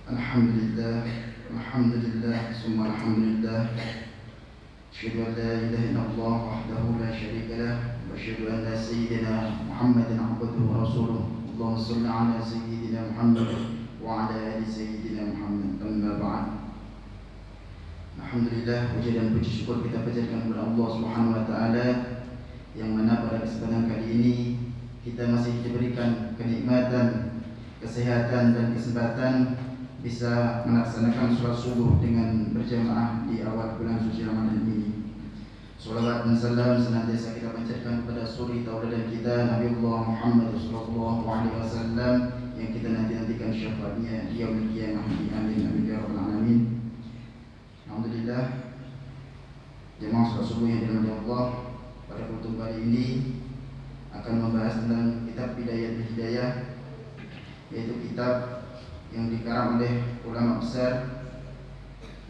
Alhamdulillah, Alhamdulillah, summa Alhamdulillah. Asyhadu an la ilaha illallah wahdahu la syarika lah, wa asyhadu anna sayyidina Muhammadan abduhu wa rasuluh. Allahumma shalli ala sayyidina Muhammad wa ala ali sayyidina Muhammad. Amma ba'd. Alhamdulillah, puji dan puji syukur kita panjatkan kepada Allah Subhanahu wa taala yang mana pada kesempatan kali ini kita masih diberikan kenikmatan, kesehatan dan kesempatan bisa melaksanakan sholat subuh dengan berjamaah di awal bulan suci Ramadan ini. Salawat dan salam senantiasa kita panjatkan kepada suri tauladan kita Nabiullah Muhammad sallallahu alaihi wasallam yang kita nanti-nantikan syafaatnya di yaumil qiyamah. Amin amin ya rabbal alamin. Alhamdulillah, jemaah sholat subuh yang dirahmati Allah, pada kultum kali ini akan membahas tentang kitab Bidayatul Hidayah, yaitu kitab yang dikarang oleh ulama besar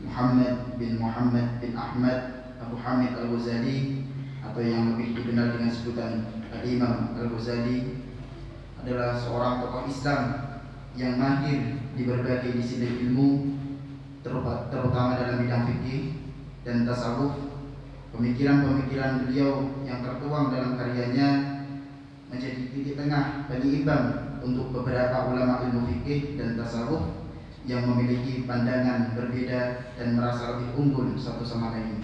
Muhammad bin Ahmad Abu Hamid Al-Ghazali, atau yang lebih dikenal dengan sebutan Al-Imam Al-Ghazali. Adalah seorang tokoh Islam yang mahir di berbagai disiplin ilmu, terutama dalam bidang fikih dan tasawuf. Pemikiran-pemikiran beliau yang tertuang dalam karyanya menjadi titik tengah penyeimbang untuk beberapa ulama ilmu fikih dan tasawuf yang memiliki pandangan berbeda dan merasa lebih unggul satu sama lain.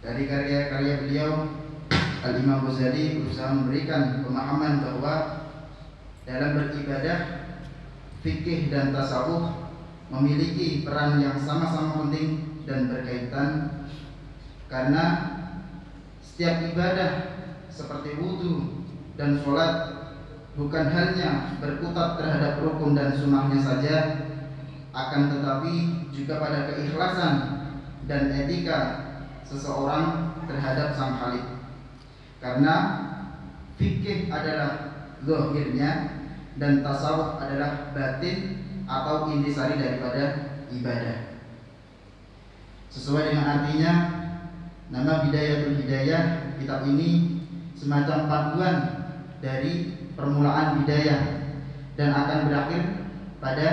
Dari karya-karya beliau, Al-Imam Ghazali berusaha memberikan pemahaman bahwa dalam beribadah, fikih dan tasawuf memiliki peran yang sama-sama penting dan berkaitan, karena setiap ibadah seperti wudhu dan sholat bukan hanya berkutat terhadap rukun dan sunnahnya saja, akan tetapi juga pada keikhlasan dan etika seseorang terhadap sang Khalik. Karena fikih adalah zahirnya dan tasawuf adalah batin atau intisari daripada ibadah. Sesuai dengan artinya, nama Bidayatul Hidayah, kitab ini semacam panduan dari permulaan hidayah dan akan berakhir pada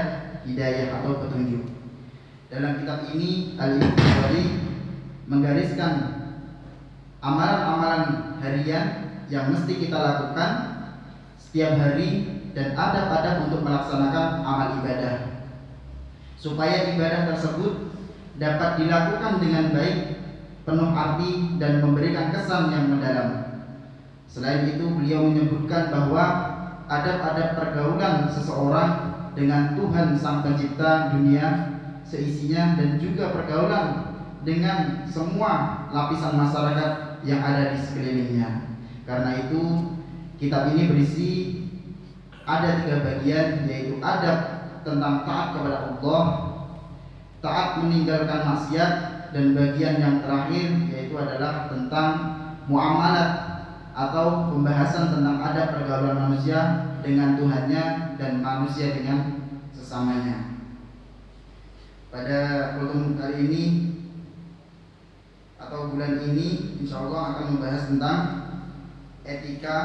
hidayah atau petunjuk. Dalam kitab ini Al-Imam Ghazali menggariskan amalan-amalan harian yang mesti kita lakukan setiap hari dan adab-adab untuk melaksanakan amal ibadah, supaya ibadah tersebut dapat dilakukan dengan baik, penuh arti dan memberikan kesan yang mendalam. Selain itu, beliau menyebutkan bahwa adab-adab pergaulan seseorang dengan Tuhan Sang Pencipta dunia seisinya dan juga pergaulan dengan semua lapisan masyarakat yang ada di sekelilingnya. Karena itu, kitab ini berisi ada 3 bagian, yaitu adab tentang taat kepada Allah, taat meninggalkan maksiat, dan bagian yang terakhir yaitu adalah tentang muamalat atau pembahasan tentang adab pergaulan manusia dengan Tuhannya dan manusia dengan sesamanya. Pada kultum kali ini atau bulan ini, insya Allah akan membahas tentang etika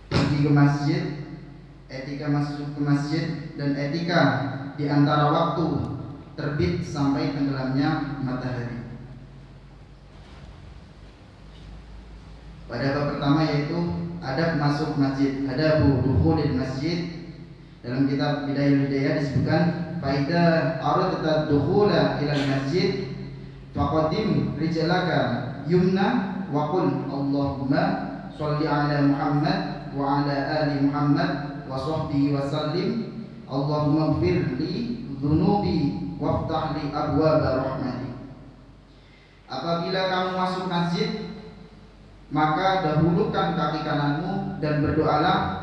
pergi ke masjid, etika masuk ke masjid, dan etika di antara waktu terbit sampai tenggelamnya matahari. Pada bab pertama yaitu adab masuk masjid, adabu dukhulil masjid. Dalam kitab Bidayatul Hidayah disebutkan, faida aradta dukhula ila masjid faqaddim rijlaka yumna wa qul Allahumma shalli ala Muhammad wa ala ali Muhammad wa sahbihi wa sallim. Allahumma ighfir li dhunubi waftah li abwaaba rahmatik. Apabila kamu masuk masjid, maka dahulukan kaki kananmu dan berdoalah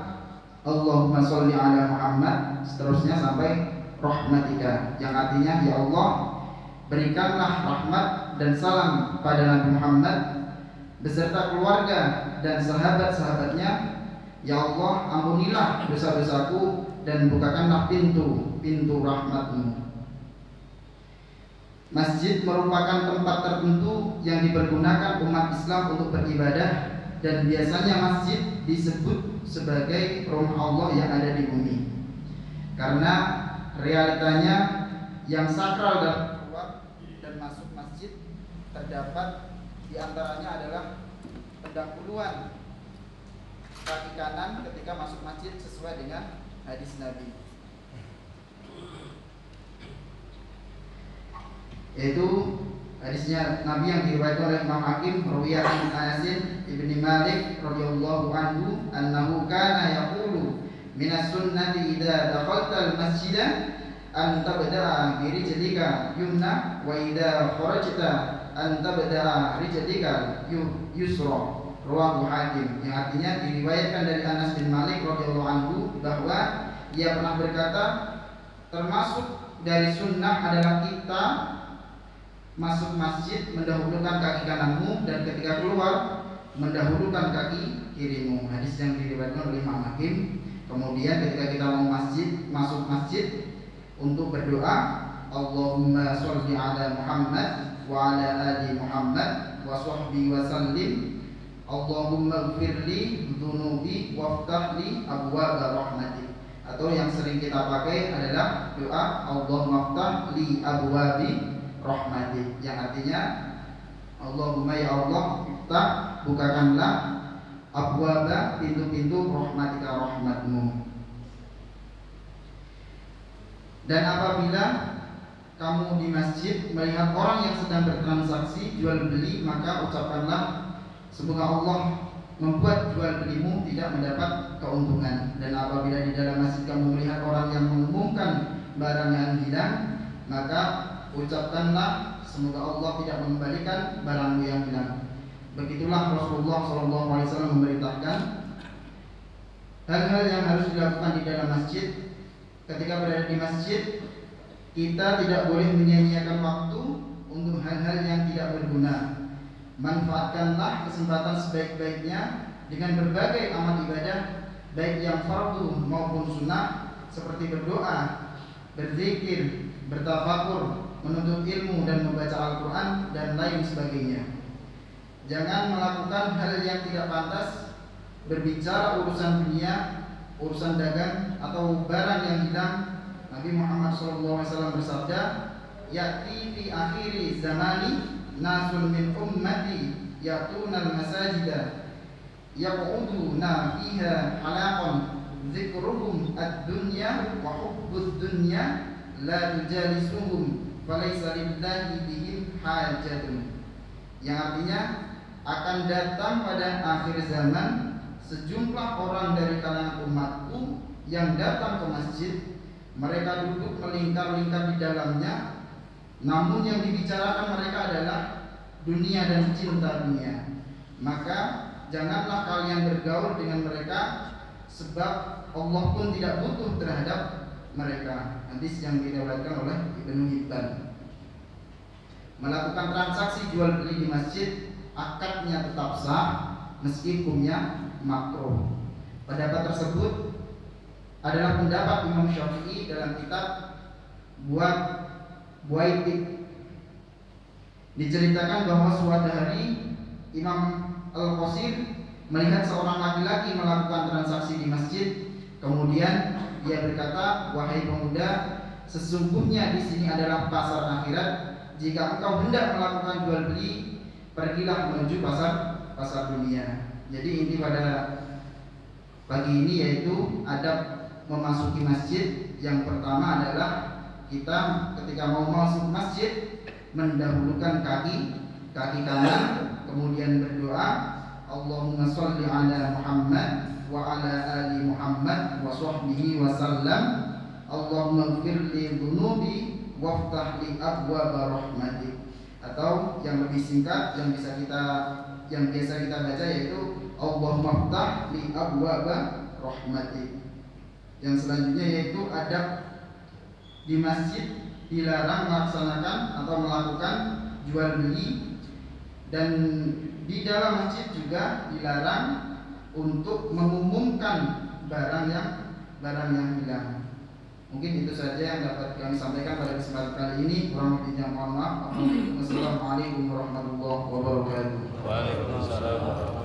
Allahumma sholli ala Muhammad, seterusnya sampai rahmatika, yang artinya ya Allah, berikanlah rahmat dan salam pada Nabi Muhammad beserta keluarga dan sahabat-sahabatnya. Ya Allah, ampunilah dosa-dosaku dan bukakanlah pintu rahmatmu. Masjid merupakan tempat tertentu yang dipergunakan umat Islam untuk beribadah dan biasanya masjid disebut sebagai rumah Allah yang ada di bumi. Karena realitanya yang sakral dalam keluar dan masuk masjid terdapat di antaranya adalah pendahuluan kaki kanan ketika masuk masjid sesuai dengan hadis Nabi, yaitu hadisnya Nabi yang diriwayatkan oleh Imam Hakim, Ruwiyah bin Anas ibni Malik radhiyallahu anhu annahu kana yaqulu minas sunnati idza dakhaltal masjida an tabda'a bi rijlika yumna wa idza kharajta an tabda'a rijlika yusra. Rawahu Hakim, yang artinya diriwayatkan dari Anas bin Malik radhiyallahu anhu bahwa ia pernah berkata, termasuk dari sunnah adalah kita masuk masjid mendahulukan kaki kananmu dan ketika keluar mendahulukan kaki kirimu. Hadis yang diriwayatkan oleh Imam Hakim. Kemudian ketika kita mau masuk masjid untuk berdoa, Allahumma sholli ala Muhammad wa ala ali Muhammad wa sahbihi wa sallim, Allahumma ighfirli dzunubi waftahli abwaaba rahmatik. Atau yang sering kita pakai adalah doa Allahumma iftahli abwaabi rahmatik, yang artinya Allahumma ya Allah iftah, bukakanlah abwaaba, pintu-pintu rahmatika, rahmatmu. Dan apabila kamu di masjid melihat orang yang sedang bertransaksi jual beli, maka ucapkanlah semoga Allah membuat jual belimu tidak mendapat keuntungan. Dan apabila di dalam masjid kamu melihat orang yang mengumumkan barang yang hilang, maka ucapkanlah semoga Allah tidak mengembalikan barangmu yang hilang. Begitulah Rasulullah SAW memerintahkan hal-hal yang harus dilakukan di dalam masjid. Ketika berada di masjid, kita tidak boleh menyia-nyiakan waktu untuk hal-hal yang tidak berguna. Manfaatkanlah kesempatan sebaik-baiknya dengan berbagai amal ibadah, baik yang fardu maupun sunnah, seperti berdoa, berzikir, bertafakur, menuntut ilmu dan membaca Al-Quran dan lain sebagainya. Jangan melakukan hal yang tidak pantas, berbicara urusan dunia, urusan dagang atau barang yang hilang. Nabi Muhammad SAW bersabda, ya'ti fi akhiri zamani nasun min ummati ya'tuna al-masajida yaq'uduna fiha halaqan dzikruhum ad-dunya wa hubbud dunya la tujalisuhum falaysa lillahi bihim hajatun. Yang artinya akan datang pada akhir zaman sejumlah orang dari kalangan umatku yang datang ke masjid, mereka duduk melingkar-lingkar di dalamnya, namun yang dibicarakan mereka adalah dunia dan cinta dunia. Maka janganlah kalian bergaul dengan mereka, sebab Allah pun tidak butuh terhadap mereka. Hadis yang diriwayatkan oleh Ibnu Hibban. Melakukan transaksi jual beli di masjid, akadnya tetap sah meski hukumnya makruh. Pendapat tersebut adalah pendapat Imam Syafi'i dalam kitab Buaitik. Diceritakan bahwa suatu hari Imam Al-Qasir melihat seorang laki-laki melakukan transaksi di masjid. Kemudian dia berkata, wahai pemuda, sesungguhnya di sini adalah pasar akhirat. Jika engkau hendak melakukan jual beli, pergilah menuju pasar dunia. Jadi inti pada pagi ini yaitu adab memasuki masjid. Yang pertama adalah kita ketika mau masuk masjid mendahulukan kaki kanan, kemudian berdoa Allahumma sholli ala Muhammad wa ala ali Muhammad wa sahbihi wa sallam, Allahumma ighfirli dzunubi waftah li abwaaba rahmatik. Atau yang lebih singkat yang biasa kita baca yaitu Allahumma iftah li abwaaba rahmatik. Yang selanjutnya yaitu adab di masjid dilarang melaksanakan atau melakukan jual beli, dan di dalam masjid juga dilarang untuk mengumumkan barang yang hilang. Mungkin itu saja yang dapat kami sampaikan pada kesempatan kali ini. Kurang lebihnya mohon maaf. Assalamualaikum warahmatullahi wabarakatuh. Waalaikumsalam.